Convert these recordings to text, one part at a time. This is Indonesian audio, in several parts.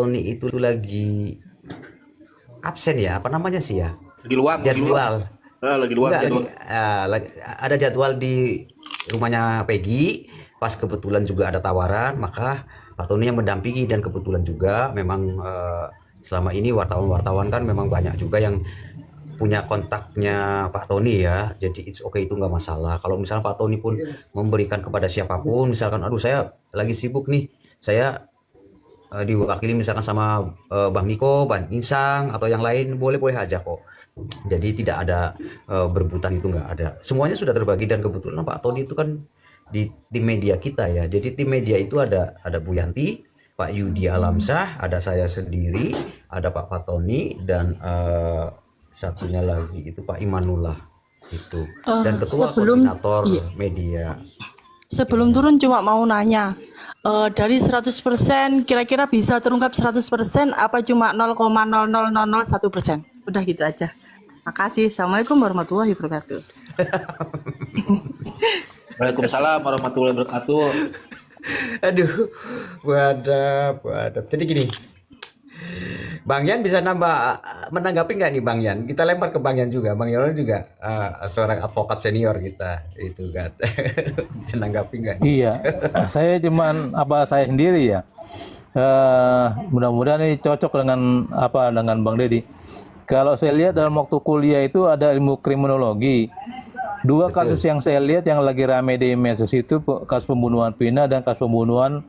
Tony itu lagi absen ya, apa namanya sih ya? Lagi luang, lagi luang. Jadwal. Lagi luang Enggak, jadwal. ada jadwal di rumahnya Peggy. Pas kebetulan juga ada tawaran, maka Pak Tony yang mendampingi, dan kebetulan juga memang selama ini wartawan-wartawan kan memang banyak juga yang punya kontaknya Pak Tony ya. Jadi it's okay, itu nggak masalah. Kalau misalnya Pak Tony pun memberikan kepada siapapun, misalkan aduh saya lagi sibuk nih, saya diwakili misalkan sama Bang Niko, Bang Insang atau yang lain, boleh-boleh aja kok. Jadi tidak ada berebutan, itu nggak ada. Semuanya sudah terbagi, dan kebetulan Pak Tony itu kan di tim media kita ya. Jadi tim media itu ada Bu Yanti, Pak Yudi Alamsyah, ada saya sendiri, ada Pak Fatoni, dan satunya lagi itu Pak Imanullah itu. Dan ketua Sebelum koordinator iya, media. sebelum turun cuma mau nanya, dari 100% kira-kira bisa terungkap 100% apa cuma 0,00001%? Udah gitu aja. Makasih. Assalamualaikum warahmatullahi wabarakatuh. Waalaikumsalam warahmatullahi wabarakatuh. Aduh, waduh. Jadi gini, Bang Yan bisa menanggapi nggak nih Bang Yan? Kita lempar ke Bang Yan juga. Bang Yan juga seorang advokat senior kita, itu kan. Bisa nanggapi nggak nih? Iya, saya cuman saya sendiri ya. Mudah-mudahan ini cocok dengan Bang Deddy. Kalau saya lihat dalam waktu kuliah itu ada ilmu kriminologi. Dua Betul. kasus yang saya lihat yang lagi rame di medsos itu kasus pembunuhan Vina dan kasus pembunuhan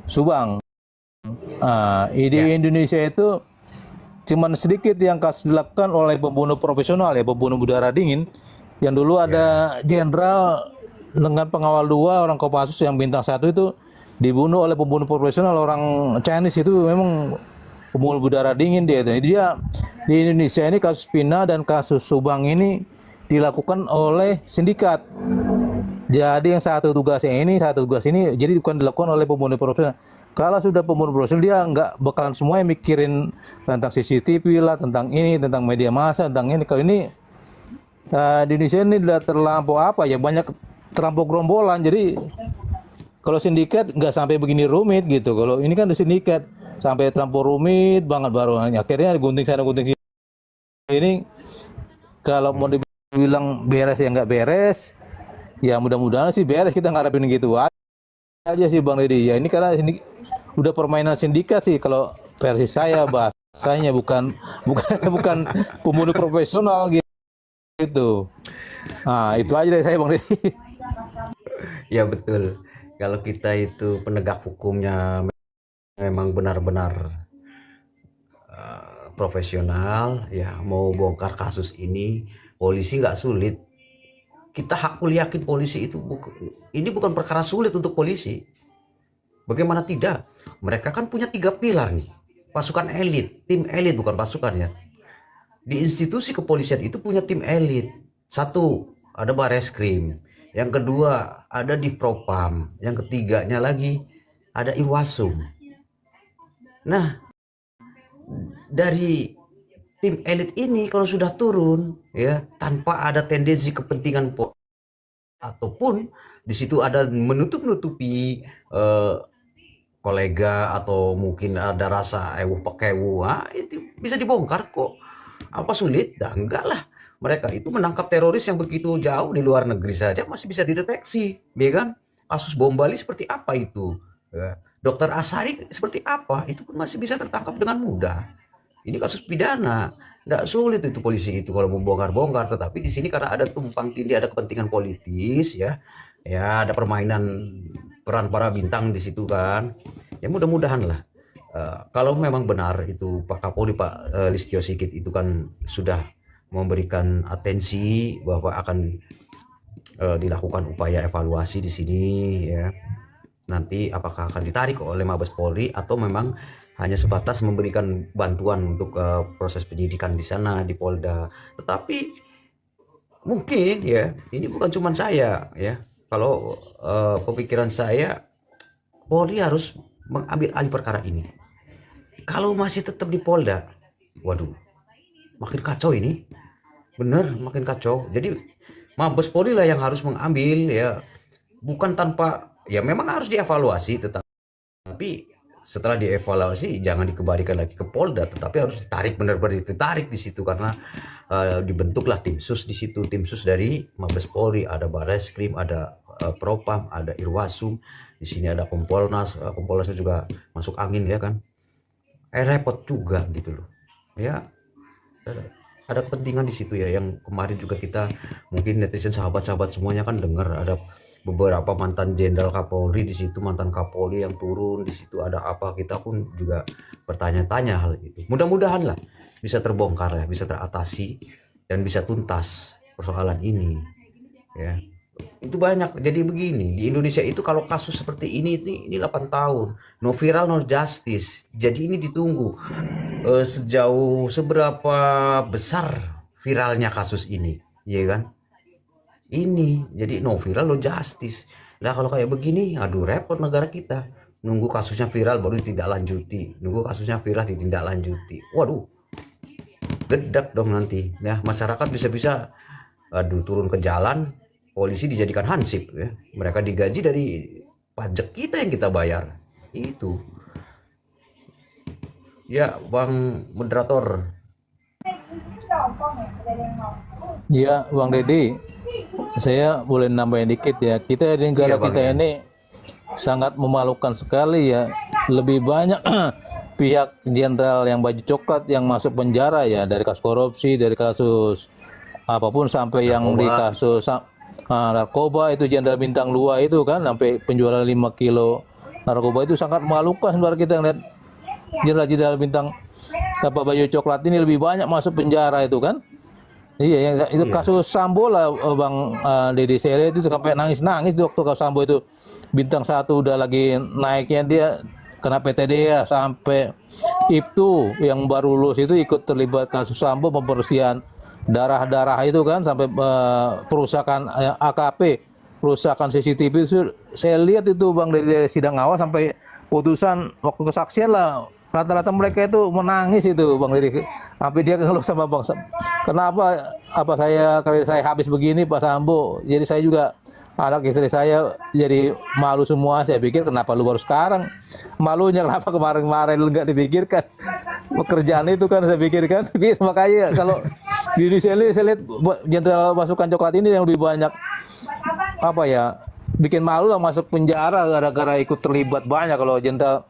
Subang. Di Ya. Indonesia itu cuman sedikit yang kasus dilakukan oleh pembunuh profesional ya, pembunuh berdarah dingin. Yang dulu ada jenderal dengan pengawal 2 orang Kopassus yang bintang 1 itu dibunuh oleh pembunuh profesional orang Chinese, itu memang pembunuh berdarah dingin dia. Dia di Indonesia ini kasus Vina dan kasus Subang ini dilakukan oleh sindikat. Jadi yang satu tugas ini, jadi bukan dilakukan oleh pembunuh profesional. Kalau sudah pembunuh profesional, dia nggak bakalan semuanya mikirin tentang CCTV lah, tentang ini, tentang media massa, tentang ini. Kalau ini di Indonesia ini udah terlampau banyak terlampau gerombolan. Jadi kalau sindikat nggak sampai begini rumit gitu. Kalau ini kan di sindikat sampai terlampau rumit banget, baru akhirnya gunting sana gunting sini. Ini kalau mau dibilang beres ya nggak beres. Ya mudah-mudahan sih beres, kita ngarepin gitu aja sih Bang Deddy. Ya ini karena ini udah permainan sindikat sih kalau versi saya, bahasanya bukan bukan pembunuh profesional gitu. Nah, itu aja dari saya Bang Deddy. Ya betul. Kalau kita itu penegak hukumnya memang benar-benar profesional, ya mau bongkar kasus ini, polisi nggak sulit. Kita hakul yakin polisi itu ini bukan perkara sulit untuk polisi. Bagaimana tidak? Mereka kan punya 3 pilar nih. Pasukan elit, tim elit, bukan pasukan ya. Di institusi kepolisian itu punya tim elit. Satu, ada Bareskrim. Yang kedua, ada di Propam. Yang ketiganya lagi ada Irwasum. Nah, dari tim elit ini kalau sudah turun ya, tanpa ada tendensi kepentingan ataupun di situ ada menutup-nutupi kolega, atau mungkin ada rasa pekewu, itu bisa dibongkar kok. Apa sulit? Enggak lah. Mereka itu menangkap teroris yang begitu jauh di luar negeri saja masih bisa dideteksi, ya kan? Kasus bom Bali seperti apa itu? Ya. Dokter Asari seperti apa? Itu pun masih bisa tertangkap dengan mudah. Ini kasus pidana, nggak sulit itu polisi itu kalau membongkar-bongkar. Tetapi di sini karena ada tumpang tindih, ada kepentingan politis ya, ada permainan peran para bintang di situ kan. Ya mudah-mudahan lah. Kalau memang benar itu Pak Kapolri, Pak Listio Sigit itu kan sudah memberikan atensi bahwa akan dilakukan upaya evaluasi di sini ya. Nanti apakah akan ditarik oleh Mabes Polri atau memang hanya sebatas memberikan bantuan untuk proses penyidikan di sana di Polda. Tetapi mungkin ya ini bukan cuma saya ya. Kalau pemikiran saya, Polri harus mengambil alih perkara ini. Kalau masih tetap di Polda, waduh, makin kacau ini. Bener, makin kacau. Jadi Mabes Polri lah yang harus mengambil ya. Bukan tanpa, ya memang harus dievaluasi, tetapi setelah dievaluasi jangan dikembalikan lagi ke Polda, tetapi harus ditarik, benar-benar ditarik di situ, karena dibentuklah tim sus di situ, tim sus dari Mabes Polri, ada Bareskrim, ada Propam, ada Irwasum, di sini ada Kompolnas, Kompolnasnya juga masuk angin ya kan, repot juga gitu loh ya. Ada kepentingan di situ ya, yang kemarin juga kita mungkin netizen sahabat-sahabat semuanya kan dengar ada beberapa mantan jenderal Kapolri di situ, mantan Kapolri yang turun di situ, ada apa, kita pun juga bertanya-tanya hal itu. Mudah-mudahan lah bisa terbongkar ya, bisa teratasi dan bisa tuntas persoalan ini ya. Itu banyak. Jadi begini, di Indonesia itu kalau kasus seperti ini 8 tahun, no viral no justice. Jadi ini ditunggu sejauh seberapa besar viralnya kasus ini, ya kan? Ini jadi no viral no justice. Lah kalau kayak begini, aduh repot negara kita. Nunggu kasusnya viral baru ditindaklanjuti, nunggu kasusnya viral ditindaklanjuti. Waduh, gedak dong nanti. Ya masyarakat bisa-bisa aduh turun ke jalan, polisi dijadikan hansip ya. Mereka digaji dari pajak kita yang kita bayar. Itu. Ya, Bang Moderator. Ya, Bang Deddy, saya boleh nambahin dikit ya. Kita di negara Iya, Bang, kita ya. ini sangat memalukan sekali ya. Lebih banyak pihak jenderal yang baju coklat yang masuk penjara ya, dari kasus korupsi, dari kasus apapun, sampai yang di Narkoba. kasus narkoba itu jenderal bintang 2 itu kan, sampai penjualan 5 kilo narkoba. Itu sangat memalukan sebenarnya kita ngeliat jenderal-jenderal bintang apa baju coklat ini lebih banyak masuk penjara itu kan. Iya, yang itu Iya. kasus Sambo lah, Bang Deddy. Saya lihat itu sampai nangis-nangis waktu kasus Sambo itu, bintang 1 udah lagi naiknya, dia kena PTD ya, sampai Ibtu yang baru lulus itu ikut terlibat kasus Sambo, pembersihan darah-darah itu kan, sampai perusakan AKP, perusakan CCTV itu. Saya lihat itu Bang dari sidang awal sampai putusan waktu kesaksian lah, rata-rata mereka itu menangis itu Bang Deddy, sampai dia ngeluh sama Bang, kenapa apa kalau saya habis begini Pak Sambo, jadi saya juga, anak istri saya jadi malu semua. Saya pikir kenapa lu baru sekarang malunya, kenapa kemarin-kemarin lu nggak dipikirkan pekerjaan itu kan, saya pikirkan. Makanya kalau di Indonesia ini saya lihat jenderal pasukan coklat ini yang lebih banyak apa ya, bikin malu lah, masuk penjara gara-gara ikut terlibat banyak. Kalau jenderal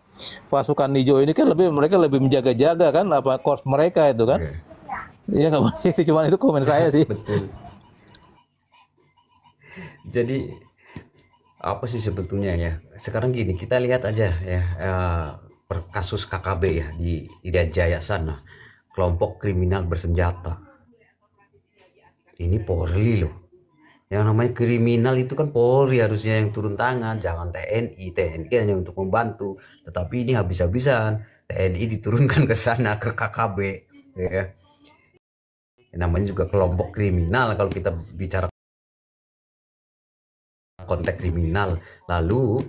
pasukan hijau ini kan mereka lebih menjaga-jaga kan apa korps mereka itu kan. Iya nggak Mas? Itu cuman itu komen saya sih. Betul. Jadi apa sih sebetulnya ya? Sekarang gini, kita lihat aja ya per kasus KKB ya di Irian Jaya sana, kelompok kriminal bersenjata. Ini Polri loh. Yang namanya kriminal itu kan Polri harusnya yang turun tangan, jangan TNI. TNI hanya untuk membantu, tetapi ini habis-habisan TNI diturunkan ke sana, ke KKB ya. Namanya juga kelompok kriminal kalau kita bicara konteks kriminal. Lalu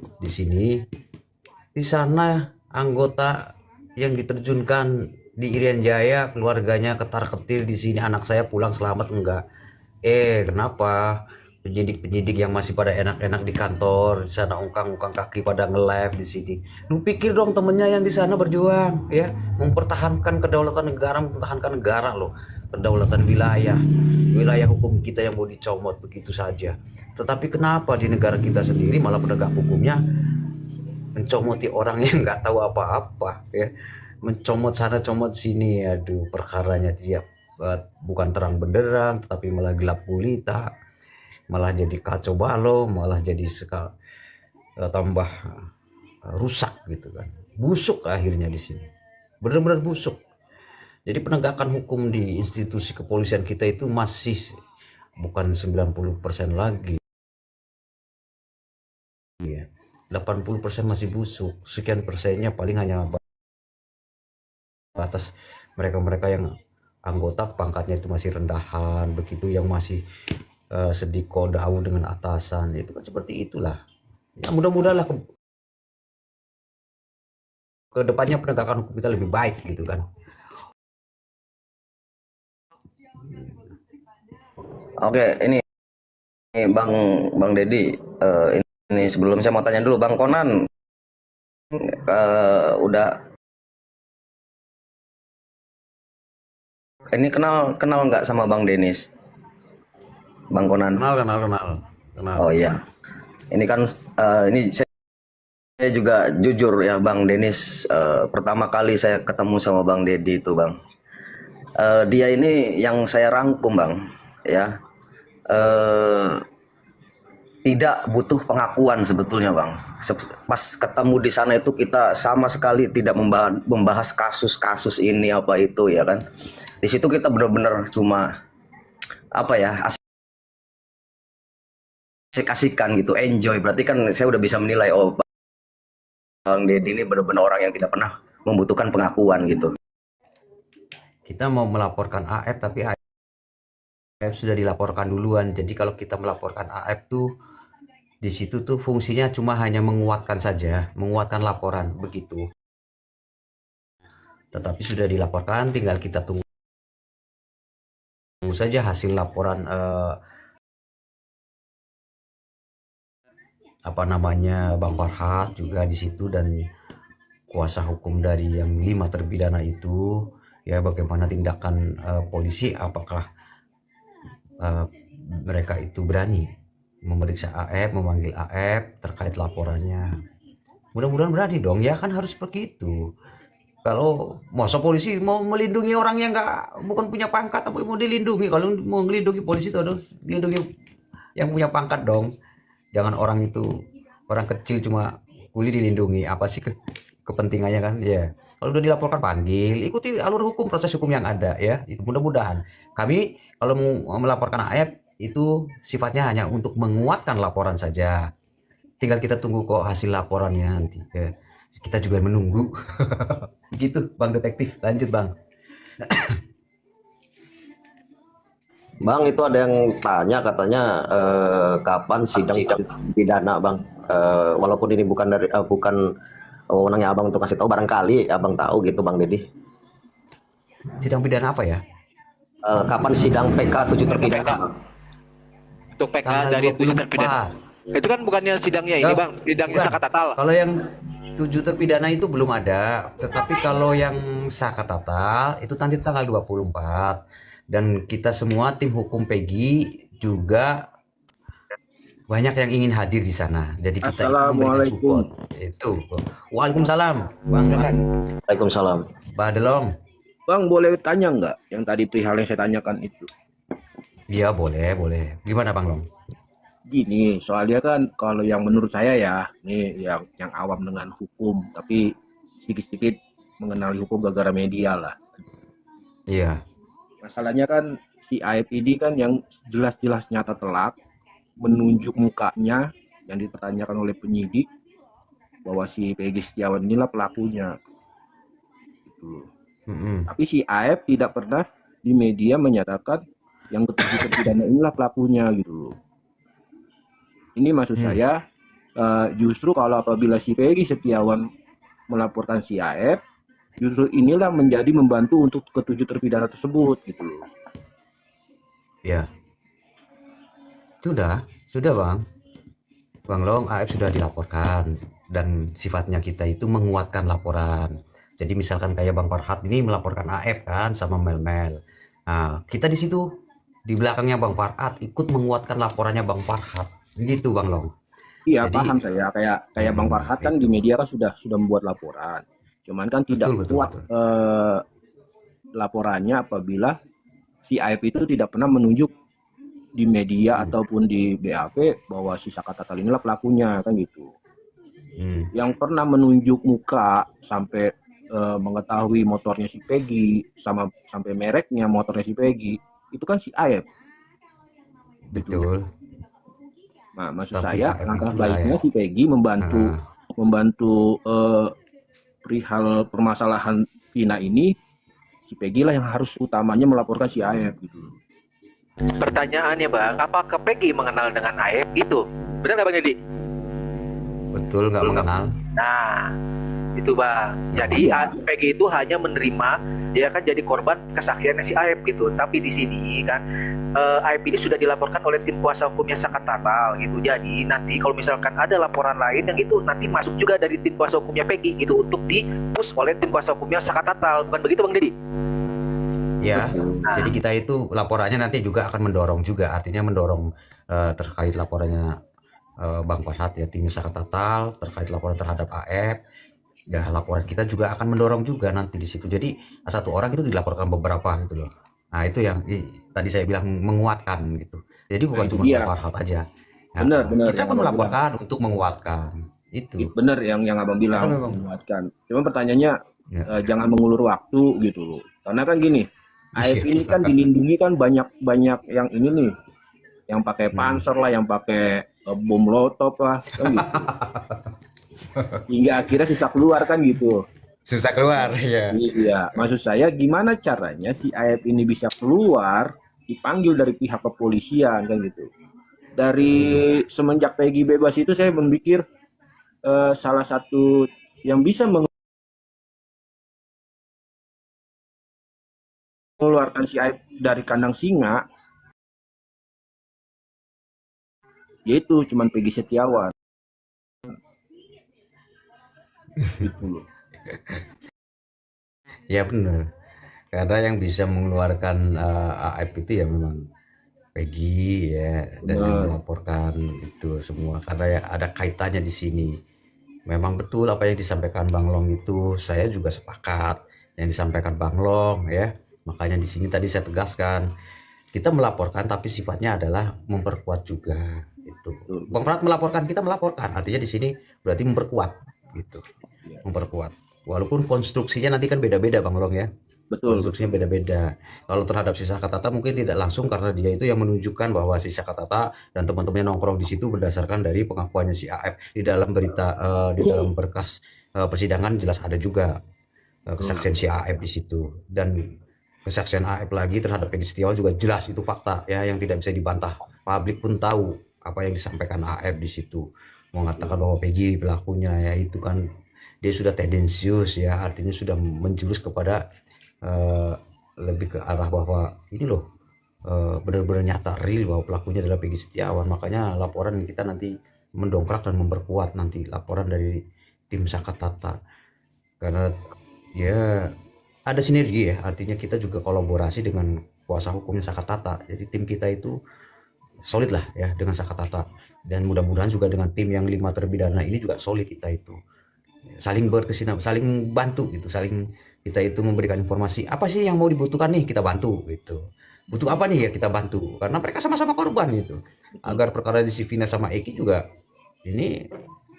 di sana anggota yang diterjunkan di Irian Jaya, keluarganya ketar-ketir, di sini anak saya pulang selamat enggak. Kenapa penyidik-penyidik yang masih pada enak-enak di kantor di sana ungkang-ungkang kaki pada nge-live di sini. Lu pikir dong temennya yang di sana berjuang ya, mempertahankan kedaulatan negara, mempertahankan negara loh, kedaulatan wilayah hukum kita yang mau dicomot begitu saja. Tetapi kenapa di negara kita sendiri malah penegak hukumnya mencomoti orang yang nggak tahu apa-apa ya, mencomot sana comot sini. Aduh, perkaranya dia bukan terang benderang tetapi malah gelap gulita, malah jadi kacau balau, malah jadi tambah rusak gitu kan, busuk akhirnya di sini, benar-benar busuk. Jadi penegakan hukum di institusi kepolisian kita itu masih bukan 90% lagi ya, 80% masih busuk, sekian persennya paling hanya batas mereka-mereka yang anggota pangkatnya itu masih rendahan begitu, yang masih sediko daun dengan atasan, itu kan seperti itulah ya. Mudah-mudahan ke depannya penegakan hukum kita lebih baik gitu kan. Oke, ini Bang Deddy, ini sebelum saya mau tanya dulu Bang Konan, udah ini kenal nggak sama Bang Denis, Bang Konan? Kenal. Oh iya, ini kan ini saya juga jujur ya Bang Denis, pertama kali saya ketemu sama Bang Dedi itu Bang. Dia ini yang saya rangkum Bang, ya. Tidak butuh pengakuan sebetulnya Bang. Pas ketemu di sana itu kita sama sekali tidak membahas kasus-kasus ini apa itu ya kan. Di situ kita benar-benar cuma apa ya, asik-asikan gitu, enjoy. Berarti kan saya udah bisa menilai, oh Bang Deddy ini benar-benar orang yang tidak pernah membutuhkan pengakuan gitu. Kita mau melaporkan AF tapi AF sudah dilaporkan duluan. Jadi kalau kita melaporkan AF tuh di situ tuh fungsinya cuma hanya menguatkan saja, menguatkan laporan begitu. Tetapi sudah dilaporkan, tinggal kita tunggu saja hasil laporan apa namanya Bang Farhat juga di situ, dan kuasa hukum dari yang 5 terpidana itu, ya bagaimana tindakan polisi, apakah mereka itu berani memeriksa AF, memanggil AF terkait laporannya. Mudah-mudahan berani dong, ya kan harus begitu. Kalau masa polisi mau melindungi orang yang bukan punya pangkat, apa mau dilindungi? Kalau mau melindungi polisi itu harus dilindungi yang punya pangkat dong. Jangan orang kecil cuma kuli dilindungi, apa sih kepentingannya kan ya. Kalau udah dilaporkan panggil, ikuti alur hukum, proses hukum yang ada ya. Itu mudah-mudahan kami kalau mau melaporkan AF itu sifatnya hanya untuk menguatkan laporan saja. Tinggal kita tunggu kok hasil laporannya nanti. Kita juga menunggu. Gitu Bang Detektif, lanjut Bang. Bang, itu ada yang tanya katanya kapan sidang pidana Bang. Walaupun ini bukan wewenangnya Abang untuk kasih tahu, barangkali Abang tahu gitu Bang Deddy. Sidang pidana apa ya? Kapan sidang PK 7 terpidana? Untuk PK Tanggal dari 7 24. terpidana. Itu kan bukannya sidangnya ini Bang, sidangnya Bukan. Sakatatal. Kalau yang 7 terpidana itu belum ada, tetapi kalau yang Sakatatal itu nanti tanggal 24. Dan kita semua tim hukum Peggy juga banyak yang ingin hadir di sana. Jadi kita itu memberikan support. Itu. Waalaikumsalam, Bang. Waalaikumsalam. Pak Delong. Bang, boleh tanya nggak yang tadi perihal yang saya tanyakan itu? Iya, boleh. Gimana Bang Long? Gini, soalnya kan kalau yang menurut saya ya, nih yang awam dengan hukum, tapi sedikit-sedikit mengenali hukum gara-gara media lah. Iya. Masalahnya kan si AF ini kan yang jelas-jelas nyata telak menunjuk mukanya yang dipertanyakan oleh penyidik bahwa si Peggy Setiawan inilah pelakunya. Gitu. Tapi si AF tidak pernah di media menyatakan yang ketujuh terpidana inilah pelakunya gitu loh. Ini maksud saya justru kalau apabila si Peggy Setiawan melaporkan si AF, justru inilah menjadi membantu untuk ketujuh terpidana tersebut gitu loh. Ya. Sudah Bang Long, AF sudah dilaporkan dan sifatnya kita itu menguatkan laporan. Jadi misalkan kayak Bang Farhat ini melaporkan AF kan sama Mel. Nah, kita di situ di belakangnya Bang Farhat ikut menguatkan laporannya Bang Farhat. Gitu Bang Long. Iya, Jadi, paham saya. Kayak Bang Farhat kan di media kan sudah membuat laporan. Cuman kan tidak kuat laporannya apabila si AF itu tidak pernah menunjuk di media ataupun di BAP bahwa si Sakatatal inilah pelakunya kan gitu. Yang pernah menunjuk muka sampai mengetahui motornya si Peggy sampai mereknya motornya si Peggy itu kan si AF. Betul. Nah, maksud Tapi saya AF langkah itulah baiknya ya. si Peggy membantu perihal permasalahan Vina ini, si Peggy lah yang harus utamanya melaporkan si AF gitu. Pertanyaannya Bang, apakah Peggy mengenal dengan AF itu? Benar nggak Bang Dedi? Betul nggak mengenal. Nah, Itu bang. Jadi PG itu hanya menerima dia kan jadi korban kesaksiannya si Aep gitu. Tapi di sini kan Aep ini sudah dilaporkan oleh tim kuasa hukumnya Sakat Tatal gitu. Jadi nanti kalau misalkan ada laporan lain yang itu nanti masuk juga dari tim kuasa hukumnya PG gitu untuk di-push oleh tim kuasa hukumnya Sakat Tatal. Bukan begitu Bang Deddy? Ya, Nah, jadi kita itu laporannya nanti juga akan mendorong juga, artinya mendorong terkait laporannya Bang Farhad ya, tim Sakat Tatal terkait laporan terhadap AF. Ya, laporan kita juga akan mendorong juga nanti di situ. Jadi satu orang itu dilaporkan beberapa gitu loh. Nah, itu yang tadi saya bilang menguatkan gitu. Jadi bukan Nah, itu cuma dia. Bang Farhad aja. Ya, Benar kita yang pun abang bilang. melaporkan untuk menguatkan itu. Benar yang abang bilang, Memang. menguatkan. Cuma pertanyaannya Ya. jangan mengulur waktu gitu loh. Karena kan gini, AF ini kan dilindungi kan banyak yang ini nih, yang pakai panser lah, yang pakai bom molotov lah, kan gitu. Hingga akhirnya sisa keluar kan gitu. Susah keluar ya. Iya, maksud saya gimana caranya si AF ini bisa keluar dipanggil dari pihak kepolisian kan gitu. Dari semenjak Peggy bebas itu saya memikir salah satu yang bisa mengeluarkan si AF dari kandang singa yaitu cuman Peggy Setiawan. Gitu loh. Ya benar. Karena yang bisa mengeluarkan AF itu ya memang Peggy ya, dan yang Benar. melaporkan itu semua karena ya ada kaitannya di sini. Memang betul apa yang disampaikan Bang Long itu, saya juga sepakat yang disampaikan Bang Long ya. Makanya di sini tadi saya tegaskan, kita melaporkan tapi sifatnya adalah memperkuat juga itu. Bang Farhad melaporkan, kita melaporkan. Artinya di sini berarti memperkuat gitu. Iya. Memperkuat. Walaupun konstruksinya nanti kan beda-beda Bang Long ya. Betul. Konstruksinya beda-beda. Kalau terhadap si Sakatata mungkin tidak langsung karena dia itu yang menunjukkan bahwa si Sakatata dan teman-temannya nongkrong di situ berdasarkan dari pengakuannya si AF di dalam berita di dalam berkas persidangan jelas ada juga kesaksian si AF di situ, dan kesaksian AF lagi terhadap Peggy Setiawan juga jelas itu fakta ya yang tidak bisa dibantah. Publik pun tahu apa yang disampaikan AF di situ, mengatakan bahwa Peggy pelakunya ya itu kan dia sudah tendensius ya, artinya sudah menjurus kepada lebih ke arah bahwa ini loh benar-benar nyata real bahwa pelakunya adalah Peggy Setiawan. Makanya laporan kita nanti mendongkrak dan memperkuat nanti laporan dari tim Sakatata karena ya ada sinergi ya, artinya kita juga kolaborasi dengan kuasa hukumnya Sakatata. Jadi tim kita itu solid lah ya dengan Sakatata, dan mudah-mudahan juga dengan tim yang 5 terpidana ini juga solid, kita itu saling berkesinambungan, saling bantu gitu, saling kita itu memberikan informasi apa sih yang mau dibutuhkan nih kita bantu gitu, butuh apa nih ya kita bantu, karena mereka sama-sama korban gitu, agar perkara di si Vina sama Eki juga ini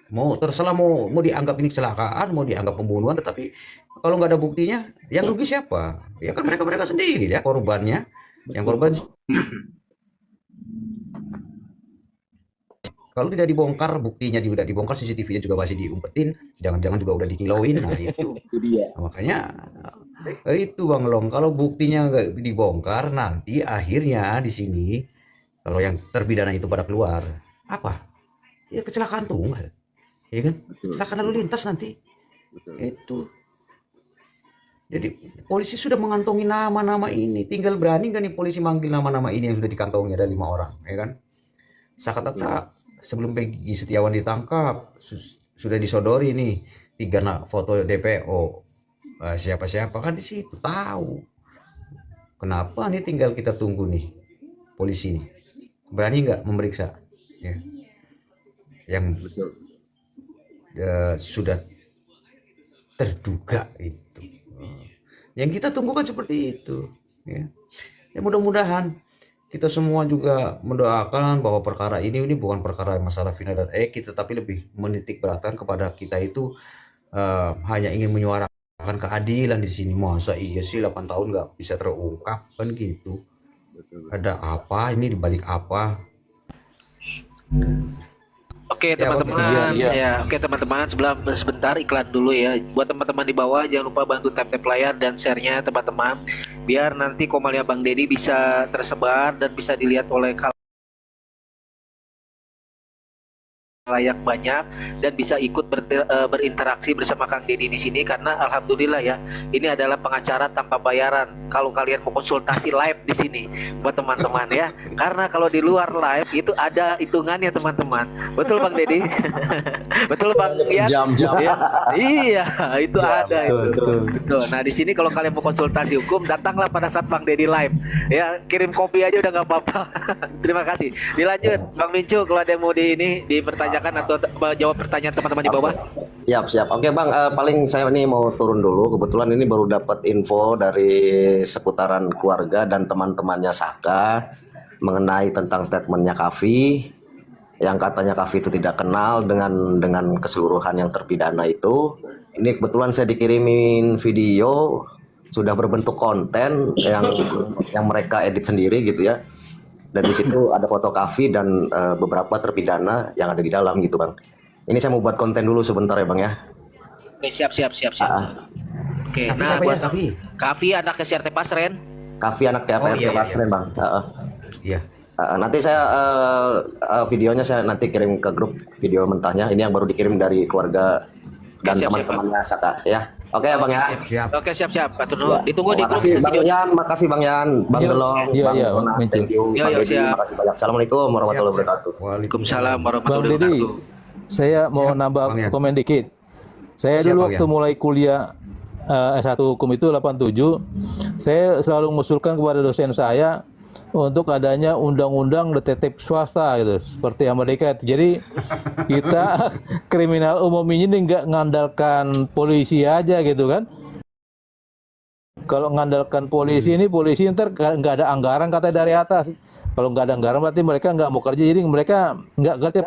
mau terserah mau dianggap ini kecelakaan, mau dianggap pembunuhan, tetapi kalau nggak ada buktinya yang rugi siapa ya kan, mereka sendiri ya korbannya. Yang korban kalau tidak dibongkar, buktinya juga dibongkar, CCTV-nya juga masih diumpetin, jangan-jangan juga udah dikilauin. Nah itu Itu dia. makanya itu Bang Long, kalau buktinya nggak dibongkar nanti akhirnya di sini kalau yang terpidana itu pada keluar apa ya, kecelakaan tunggal ya kan, kecelakaan lalu lintas nanti itu. Jadi polisi sudah mengantongi nama-nama ini, tinggal berani nggak nih polisi manggil nama-nama ini yang sudah dikantongi, ada 5 orang ya kan. Sakatata sebelum Peggy Setiawan ditangkap sudah disodori nih 3 foto DPO, siapa-siapa kan di situ tahu. Kenapa nih tinggal kita tunggu nih polisi nih berani nggak memeriksa ya, yang Betul. sudah terduga itu. Yang kita tunggu kan seperti itu ya. Ya mudah-mudahan kita semua juga mendoakan bahwa perkara ini bukan perkara masalah Vina dan Eki, tetapi lebih menitik beratkan kepada kita itu hanya ingin menyuarakan keadilan di sini. Masa iya sih 8 tahun nggak bisa terungkap kan gitu. Ada apa ini, dibalik apa? Oke Ya, teman-teman, iya. ya oke teman-teman, sebentar iklan dulu ya. Buat teman-teman di bawah jangan lupa bantu tap layar dan share-nya teman-teman, biar nanti Komalia Bang Deddy bisa tersebar dan bisa dilihat oleh layak banyak dan bisa ikut berinteraksi bersama Kang Deddy di sini, karena alhamdulillah ya, ini adalah pengacara tanpa bayaran. Kalau kalian mau konsultasi live di sini buat teman-teman ya, karena kalau di luar live itu ada hitungannya teman-teman. Betul Bang Deddy? Betul Bang ya? Jam-jam. Ya, iya, itu Ya, ada betul, itu. betul. Betul. Nah di sini kalau kalian mau konsultasi hukum, datanglah pada saat Bang Deddy live. Ya, kirim kopi aja udah nggak apa-apa. Terima kasih. Dilanjut, Bang Mincu, kalau ada yang mau dipertanyakan atau jawab pertanyaan teman-teman di bawah. Siap. Oke Bang, paling saya ini mau turun dulu. Kebetulan ini baru dapat info dari seputaran keluarga dan teman-temannya Saka mengenai tentang statementnya Kavi, yang katanya Kavi itu tidak kenal dengan keseluruhan yang terpidana itu. Ini kebetulan saya dikirimin video sudah berbentuk konten yang mereka edit sendiri gitu ya. Dan di situ ada foto Kavi dan beberapa terpidana yang ada di dalam gitu Bang. Ini saya mau buat konten dulu sebentar ya Bang ya. Oke, siap. Oke, Kavi nah siapa ya, buat Kavi? Kavi anak SRT Pasren. Kavi anak Oh, PRT iya, iya, Pasren Bang. Iya. Nanti saya videonya saya nanti kirim ke grup video mentahnya. Ini yang baru dikirim dari keluarga dan siap, teman-temannya Saka ya. Oke ya Bang ya. Siap. Oke, siap. Atur Ya. dulu. Ditunggu di grup Makasih Bang video. Yan, makasih Bang Yan, Bang Iya, Gelong, iya, Bang iya, Donat, Mincu. thank you, Iya, Bang iya, Deddy, siap. makasih banyak. Assalamualaikum warahmatullahi wabarakatuh. Waalaikumsalam Bang warahmatullahi Deddy, wabarakatuh. saya mau Siap, nambah Bang Yan. komen dikit. Saya Siap, dulu Bang waktu Yan. mulai kuliah S1 hukum itu 87, saya selalu mengusulkan kepada dosen saya untuk adanya undang-undang detektif swasta gitu, seperti Amerika itu. Jadi kita kriminal umum ini nggak ngandalkan polisi aja gitu kan. Kalau ngandalkan polisi ini, polisi ntar nggak ada anggaran katanya dari atas. Kalau nggak ada anggaran berarti mereka nggak mau kerja, jadi mereka nggak kreatif.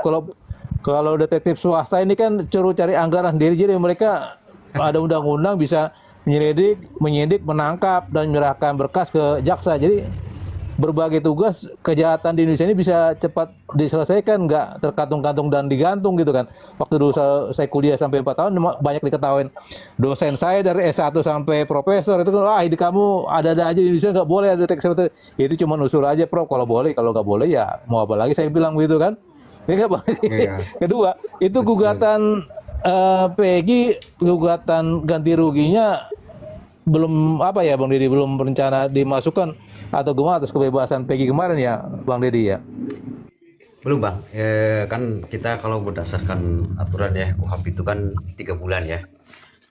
Kalau detektif swasta ini kan curu cari anggaran sendiri, jadi mereka ada undang-undang bisa menyidik, menangkap dan menyerahkan berkas ke jaksa. Jadi berbagai tugas kejahatan di Indonesia ini bisa cepat diselesaikan, nggak terkantung-kantung dan digantung gitu kan. Waktu dulu saya kuliah sampai 4 tahun banyak diketahuin dosen saya dari S1 sampai profesor itu kan, ide kamu ada aja di Indonesia, nggak boleh ada deteksi seperti itu, cuma usul aja Prof, kalau boleh, kalau nggak boleh ya mau apa lagi, saya bilang begitu kan. Ini nggak boleh. Iya. Kedua itu gugatan Peggy, gugatan ganti ruginya belum apa ya Bang Deddy, belum berencana dimasukkan atau gimana atas kebebasan Peggy kemarin ya Bang Deddy ya? Belum Bang, kan kita kalau berdasarkan aturan ya KUHP itu kan 3 bulan ya.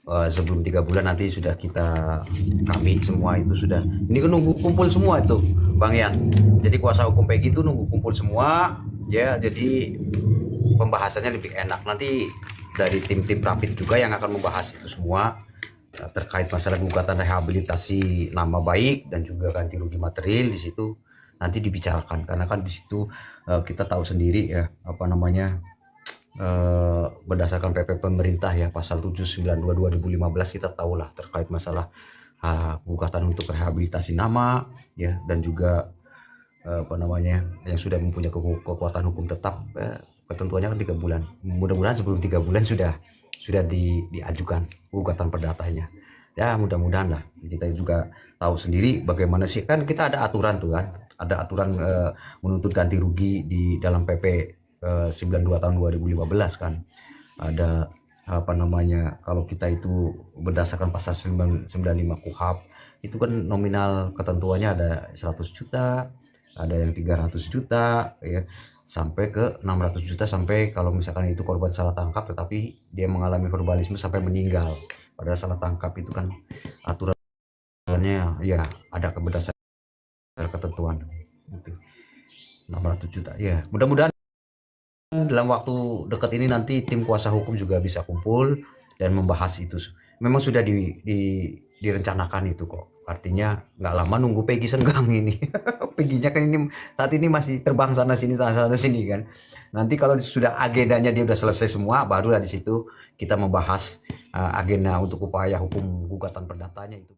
Sebelum 3 bulan nanti sudah kami semua itu sudah, ini kan nunggu kumpul semua itu Bang Yan. Jadi kuasa hukum Peggy itu nunggu kumpul semua ya, jadi pembahasannya lebih enak. Nanti dari tim-tim Rapid juga yang akan membahas itu semua terkait masalah gugatan rehabilitasi nama baik dan juga ganti rugi material. Di situ nanti dibicarakan, karena kan di situ kita tahu sendiri ya apa namanya, berdasarkan PP pemerintah ya pasal 792 2015 kita tahulah terkait masalah gugatan untuk rehabilitasi nama ya, dan juga apa namanya yang sudah mempunyai kekuatan hukum tetap, ketentuannya kan 3 bulan. Mudah-mudahan sebelum 3 bulan sudah diajukan gugatan perdatanya ya, mudah-mudahan lah. Kita juga tahu sendiri bagaimana sih, kan kita ada aturan tuh kan, ada aturan menuntut ganti rugi di dalam PP 92 tahun 2015 kan, ada apa namanya, kalau kita itu berdasarkan pasal 95 KUHP itu kan nominal ketentuannya ada 100 juta, ada yang 300 juta ya, sampai ke 600 juta, sampai kalau misalkan itu korban salah tangkap tetapi dia mengalami verbalisme sampai meninggal pada salah tangkap, itu kan aturannya ya ada berdasarkan ketentuan itu 600 juta ya. Mudah-mudahan dalam waktu dekat ini nanti tim kuasa hukum juga bisa kumpul dan membahas itu. Memang sudah direncanakan itu kok. Artinya nggak lama nunggu Peggy senggang ini. Peggy-nya kan ini saat ini masih terbang sana sini kan. Nanti kalau sudah agendanya dia udah selesai semua, barulah di situ kita membahas agenda untuk upaya hukum gugatan perdatanya itu.